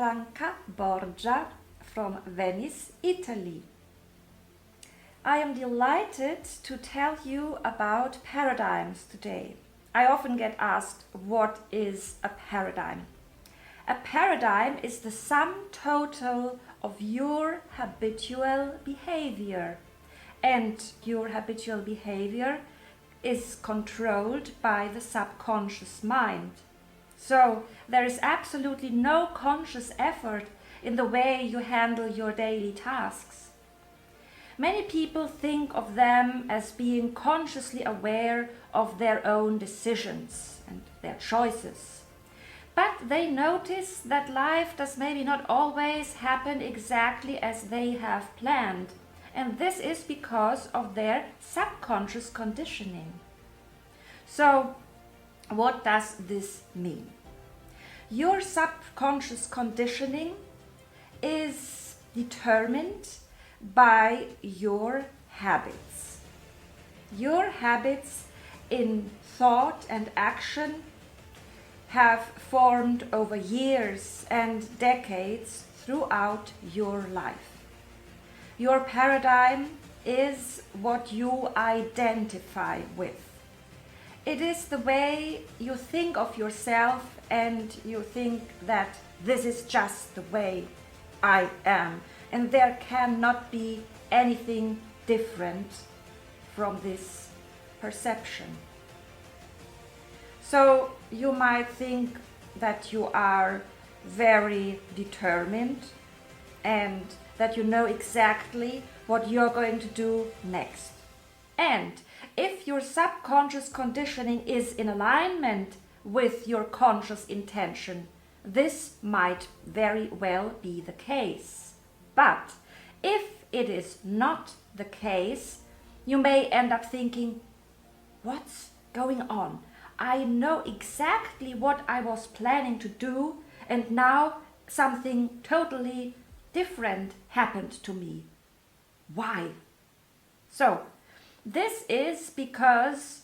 Franca Borgia from Venice, Italy. I am delighted to tell you about paradigms today. I often get asked, what is a paradigm? A paradigm is the sum total of your habitual behavior, and your habitual behavior is controlled by the subconscious mind. So there is absolutely no conscious effort in the way you handle your daily tasks. Many people think of them as being consciously aware of their own decisions and their choices. But they notice that life does maybe not always happen exactly as they have planned. And this is because of their subconscious conditioning. So, what does this mean? Your subconscious conditioning is determined by your habits. Your habits in thought and action have formed over years and decades throughout your life. Your paradigm is what you identify with. It is the way you think of yourself, and you think that this is just the way I am, and there cannot be anything different from this perception. So you might think that you are very determined and that you know exactly what you're going to do next. And if your subconscious conditioning is in alignment with your conscious intention, this might very well be the case. But if it is not the case, you may end up thinking, what's going on? I know exactly what I was planning to do, and now something totally different happened to me. Why? So, this is because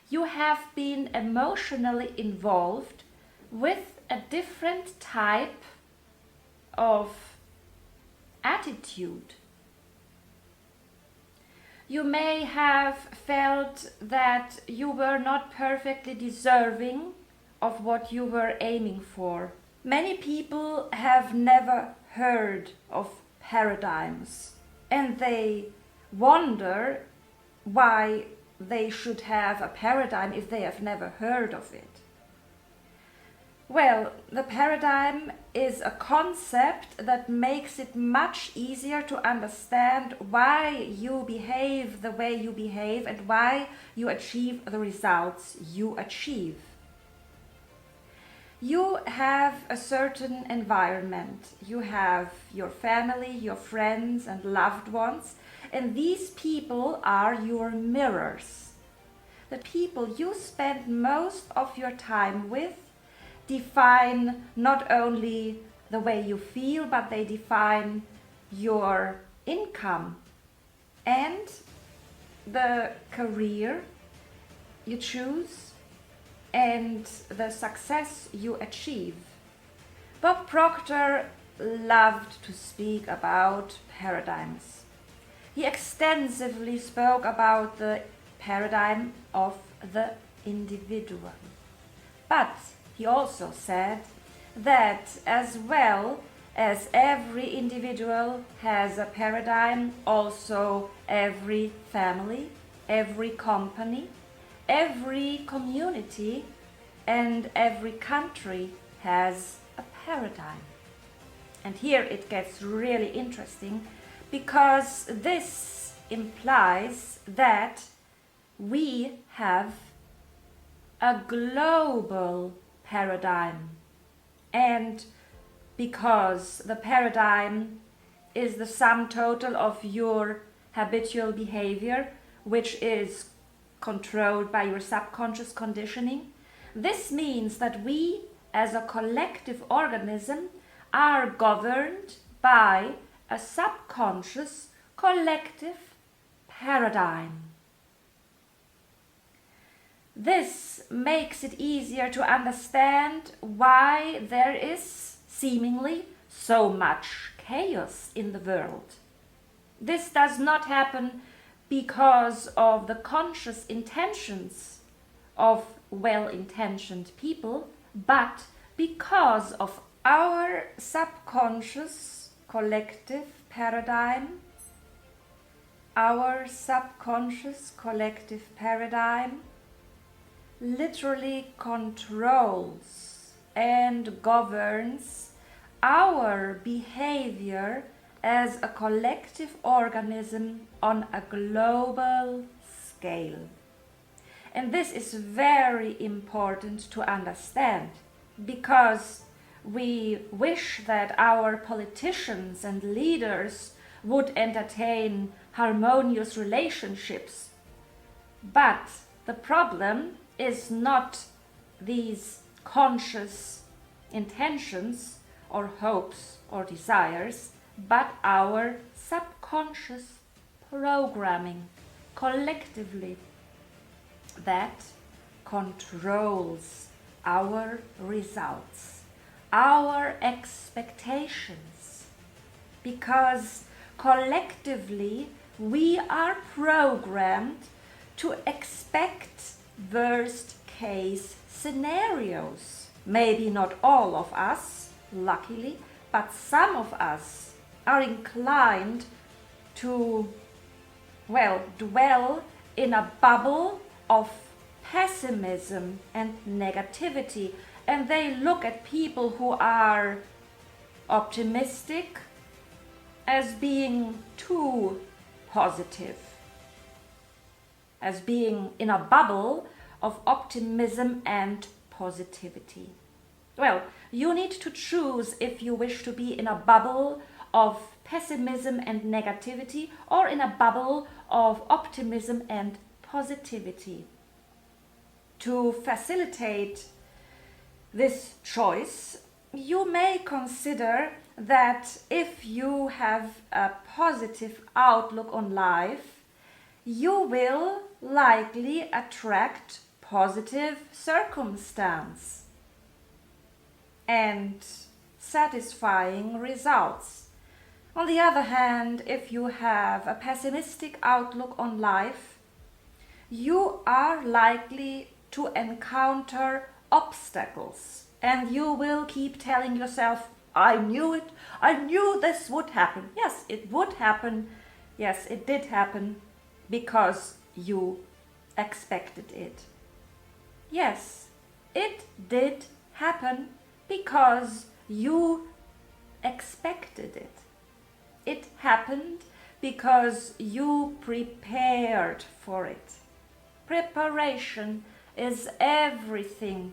you have been emotionally involved with a different type of attitude. You may have felt that you were not perfectly deserving of what you were aiming for. Many people have never heard of paradigms, and they wonder why they should have a paradigm if they have never heard of it. Well, the paradigm is a concept that makes it much easier to understand why you behave the way you behave and why you achieve the results you achieve. You have a certain environment. You have your family, your friends and loved ones, and these people are your mirrors. The people you spend most of your time with define not only the way you feel, but they define your income and the career you choose and the success you achieve. Bob Proctor loved to speak about paradigms. He extensively spoke about the paradigm of the individual. But he also said that as well as every individual has a paradigm, also every family, every company, every community, and every country has a paradigm. And here it gets really interesting, because this implies that we have a global paradigm, and because the paradigm is the sum total of your habitual behavior, which is controlled by your subconscious conditioning, this means that we as a collective organism are governed by a subconscious collective paradigm. This makes it easier to understand why there is seemingly so much chaos in the world. This does not happen because of the conscious intentions of well-intentioned people, but because of our subconscious collective paradigm. Our subconscious collective paradigm literally controls and governs our behavior as a collective organism on a global scale. And this is very important to understand, because we wish that our politicians and leaders would entertain harmonious relationships. But the problem is not these conscious intentions or hopes or desires, but our subconscious programming collectively that controls our results, our expectations, because collectively we are programmed to expect worst case scenarios. Maybe not all of us, luckily, but some of us are inclined to, dwell in a bubble of pessimism and negativity, and they look at people who are optimistic as being too positive, as being in a bubble of optimism and positivity. Well, you need to choose if you wish to be in a bubble of pessimism and negativity or in a bubble of optimism and positivity. To facilitate this choice, you may consider that if you have a positive outlook on life, you will likely attract positive circumstance and satisfying results. On the other hand, if you have a pessimistic outlook on life, you are likely to encounter obstacles, and you will keep telling yourself, I knew it, I knew this would happen. Yes, it would happen. Yes, it did happen because you expected it. Yes, it did happen because you expected it. It happened because you prepared for it. Preparation is everything.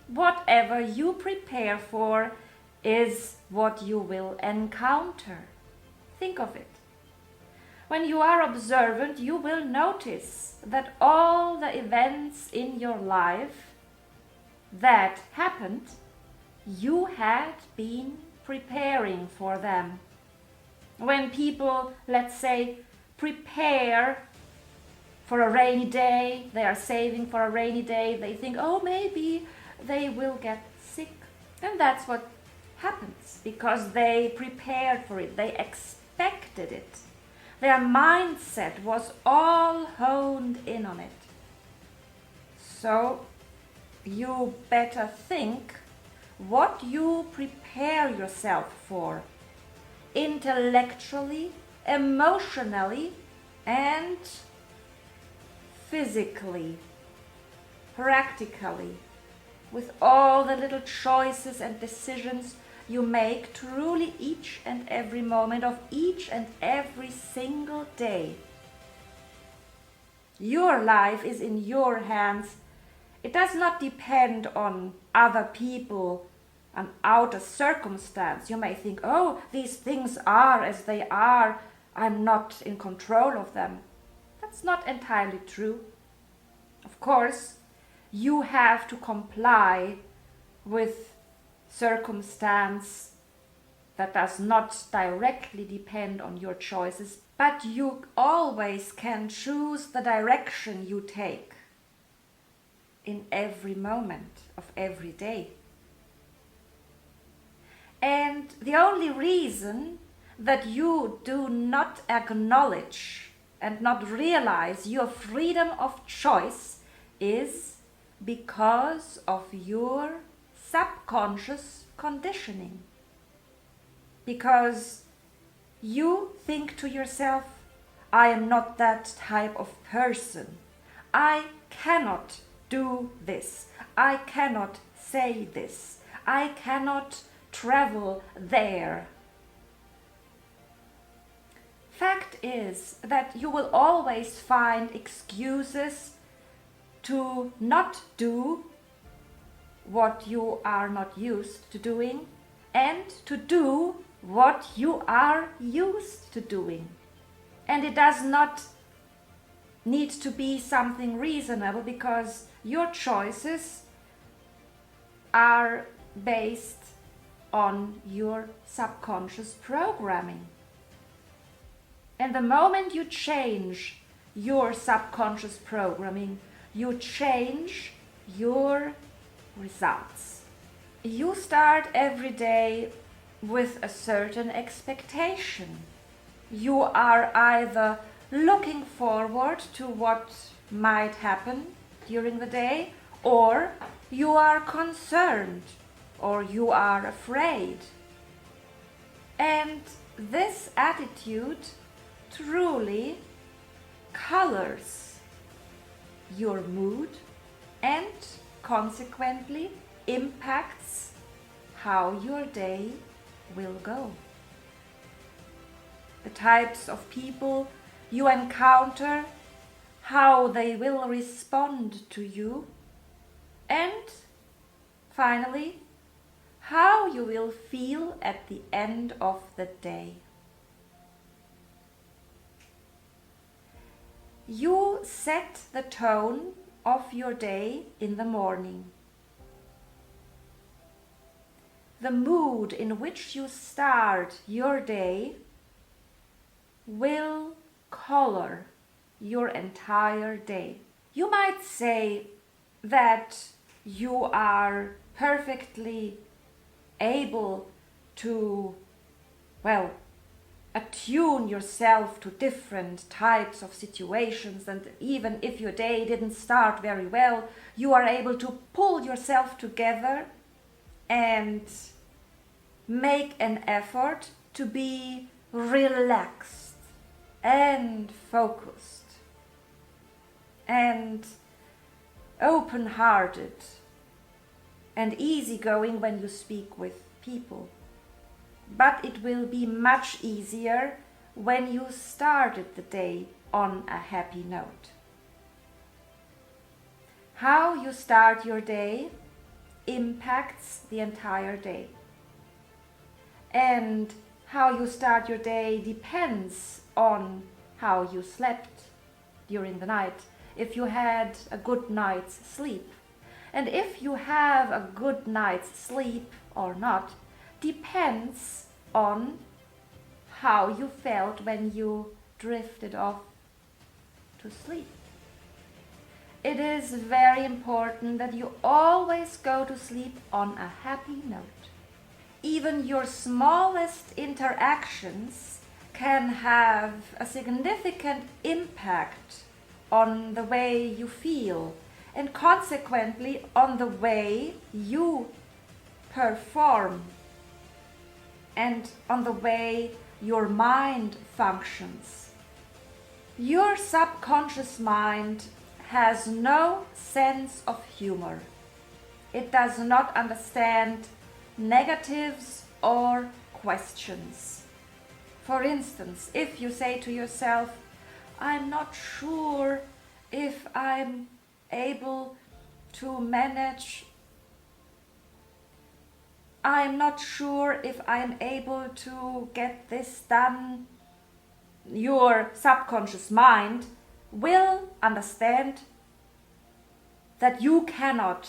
Whatever you prepare for is what you will encounter. Think of it. When you are observant, you will notice that all the events in your life that happened, you had been preparing for them. When people, let's say, prepare for a rainy day, they are saving for a rainy day, they think, oh, maybe they will get sick. And that's what happens, because they prepared for it, they expected it. Their mindset was all honed in on it. So you better think what you prepare yourself for, intellectually, emotionally, and physically, practically, with all the little choices and decisions you make truly each and every moment of each and every single day. Your life is in your hands. It does not depend on other people, an outer circumstance. You may think, oh, these things are as they are, I'm not in control of them. That's not entirely true. Of course, you have to comply with circumstance that does not directly depend on your choices, but you always can choose the direction you take in every moment of every day. And And the only reason that you do not acknowledge and not realize your freedom of choice is because of your subconscious conditioning. Because you think to yourself, I am not that type of person. I cannot do this. I cannot say this. I cannot travel there. Fact is that you will always find excuses to not do what you are not used to doing and to do what you are used to doing. And it does not need to be something reasonable, because your choices are based on your subconscious programming. And the moment you change your subconscious programming, you change your results. You start every day with a certain expectation. You are either looking forward to what might happen during the day, or you are concerned, or you are afraid. And this attitude truly colors your mood and consequently impacts how your day will go. The types of people you encounter, how they will respond to you, and finally, how you will feel at the end of the day. You set the tone of your day in the morning. The mood in which you start your day will color your entire day. You might say that you are perfectly able to, attune yourself to different types of situations, and even if your day didn't start very well, you are able to pull yourself together and make an effort to be relaxed and focused and open-hearted and easygoing when you speak with people. But it will be much easier when you started the day on a happy note. How you start your day impacts the entire day. And how you start your day depends on how you slept during the night, if you had a good night's sleep. And if you have a good night's sleep or not depends on how you felt when you drifted off to sleep. It is very important that you always go to sleep on a happy note. Even your smallest interactions can have a significant impact on the way you feel, and consequently on the way you perform and on the way your mind functions. Your subconscious mind has no sense of humor. It does not understand negatives or questions. For instance, if you say to yourself, I'm not sure if I'm able to manage, I'm not sure if I'm able to get this done, your subconscious mind will understand that you cannot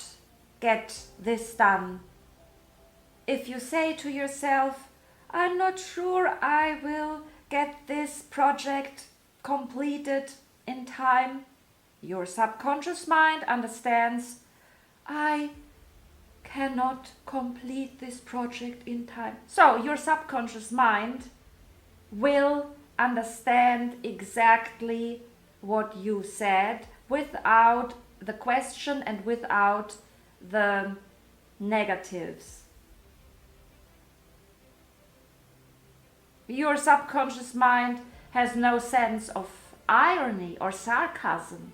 get this done. If you say to yourself, I'm not sure I will get this project completed in time, your subconscious mind understands, I cannot complete this project in time. So your subconscious mind will understand exactly what you said without the question and without the negatives. Your subconscious mind has no sense of irony or sarcasm.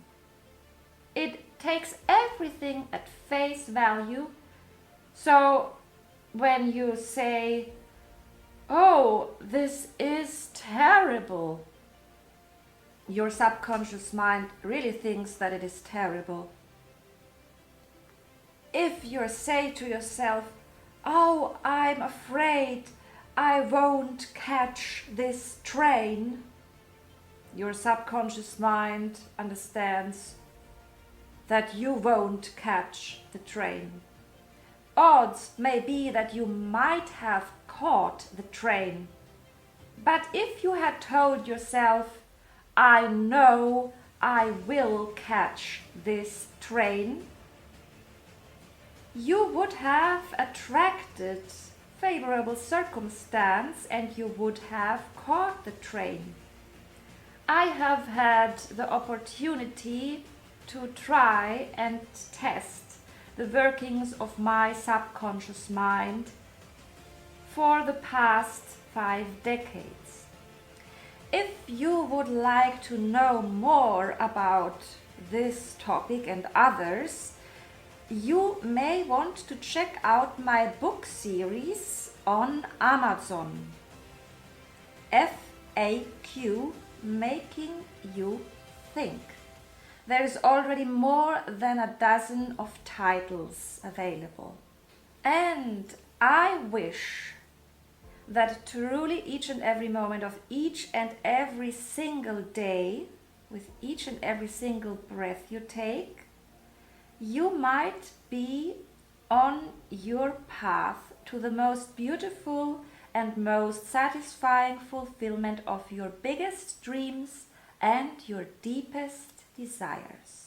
It takes everything at face value. So when you say, "Oh, this is terrible," your subconscious mind really thinks that it is terrible. If you say to yourself, "Oh, I'm afraid I won't catch this train," your subconscious mind understands that you won't catch the train. Odds may be that you might have caught the train, but if you had told yourself, "I know I will catch this train," you would have attracted favorable circumstance and you would have caught the train. I have had the opportunity to try and test the workings of my subconscious mind for the past 5 decades. If you would like to know more about this topic and others, you may want to check out my book series on Amazon. FAQ, Making You Think. There is already more than a dozen of titles available. And I wish that truly each and every moment of each and every single day, with each and every single breath you take, you might be on your path to the most beautiful and most satisfying fulfillment of your biggest dreams and your deepest desires.